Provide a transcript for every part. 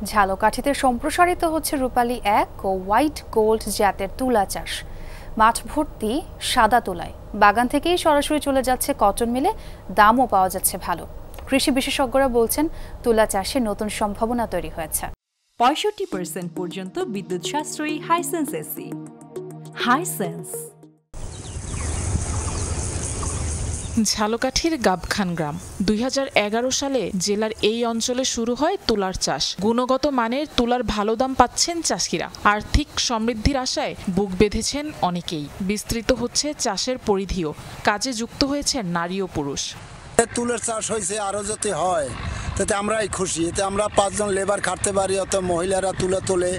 ঝালকাঠিতে সম্প্রসারিত হচ্ছে রূপালী 1 ও white gold জাতের তুলা চাষ। মাঠ ভর্তি সাদা তুলায়, বাগান থেকেই সরাসরি চলে যাচ্ছে কটন মিলে, দামও পাওয়া যাচ্ছে ভালো। কৃষি বিশেষজ্ঞরা বলছেন তুলা চাষে নতুন সম্ভাবনা তৈরি হয়েছে। 65% পর্যন্ত বিদ্যুৎ সাশ্রয়ী হাইসেন্স এসি। হাইসেন্স। ঝালকাঠির গাবখান গ্রাম 2011 সালে জেলার এই অঞ্চলে শুরু হয় তুলার চাষ। গুণগত মানের তুলার ভালো দাম পাচ্ছেন চাষিরা। আর্থিক সমৃদ্ধির আশায় বুক বেঁধেছেন অনেকেই। বিস্তৃত হচ্ছে চাষের পরিধিও, কাজে যুক্ত হয়েছে নারী ও পুরুষ। তুলার চাষ হয়েছে, আরো যাতে হয় তাতে আমরাই খুশি। এতে আমরা 5 জন লেবার খাটতে পারি, অত মহিলারা তুলা তোলে,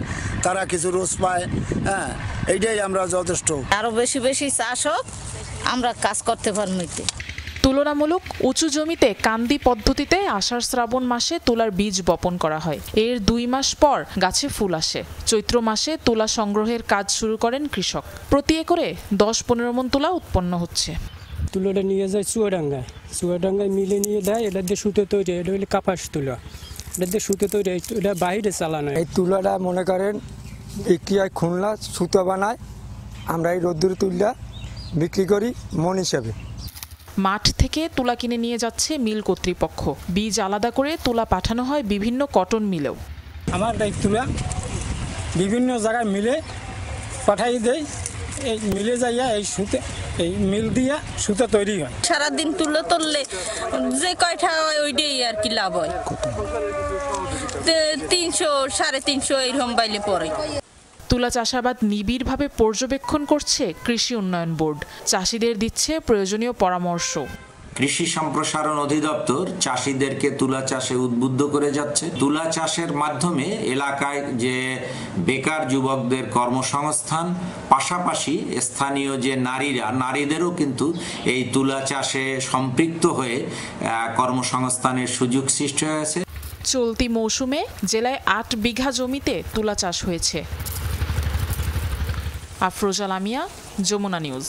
তারা কিছু রোজ পায়। হ্যাঁ, এইটাই আমরা যথেষ্ট। আরো বেশি বেশি চাষ হোক, আমরা কাজ করতে পারবো। তুলনামূলক উঁচু জমিতে কান্দি পদ্ধতিতে আষাঢ় শ্রাবণ মাসে তুলার বীজ বপন করা হয়। এর 2 মাস পর গাছে ফুল আসে। চৈত্র মাসে তুলা সংগ্রহের কাজ শুরু করেন কৃষক। প্রতি একরে 10-15 মণ তুলা উৎপন্ন হচ্ছে। তুলাটা নিয়ে যায় চুয়াডাঙ্গায় মিলে নিয়ে দেয়। এটা দিয়ে সুতো তৈরি, এটা হলে কাপাস তুলা। এটা দিয়ে সুতো তৈরি, এটা বাইরে চালানো। এই তুলাটা মনে করেন বিক্রি হয় খুলনা, সুতো বানায়। আমরা এই রোদ্দুরে তুলা বিক্রি করি মন হিসাবে। মাঠ থেকে তুলা কিনে নিয়ে যাচ্ছে মিল কর্তৃপক্ষ। বীজ আলাদা করে তুলা পাঠানো হয় বিভিন্ন কটন মিলেও। আমার এই তুলা বিভিন্ন জায়গায় মিলে পাঠাই দেয়। এই মিলে যাইয়া এই সুতো, এই মিল দিয়া সুতো তৈরি হয়। সারাদিন তুলো তুললে যে কয়টা হয় ওইটাই আর কি লাভ হয়। 300-350 এরকম বাইলে পড়ে। তুলা চাষাবাদ নিবিড়ভাবে পর্যবেক্ষণ করছে কৃষি উন্নয়ন বোর্ড। চাষিদের দিচ্ছে প্রয়োজনীয় পরামর্শ। কৃষি সম্প্রসারণ অধিদপ্তর চাষিদেরকে তুলা চাষে উদ্বুদ্ধ করে যাচ্ছে। তুলা চাষের মাধ্যমে এলাকায় যে বেকার যুবকদের কর্মসংস্থান, পাশাপাশি স্থানীয় যে নারীদেরও কিন্তু এই তুলা চাষে সম্পৃক্ত হয়ে কর্মসংস্থানের সুযোগ সৃষ্টি হয়েছে। চলতি মৌসুমে জেলায় 8 বিঘা জমিতে তুলা চাষ হয়েছে। আফরোজা লামিয়া, যমুনা নিউজ।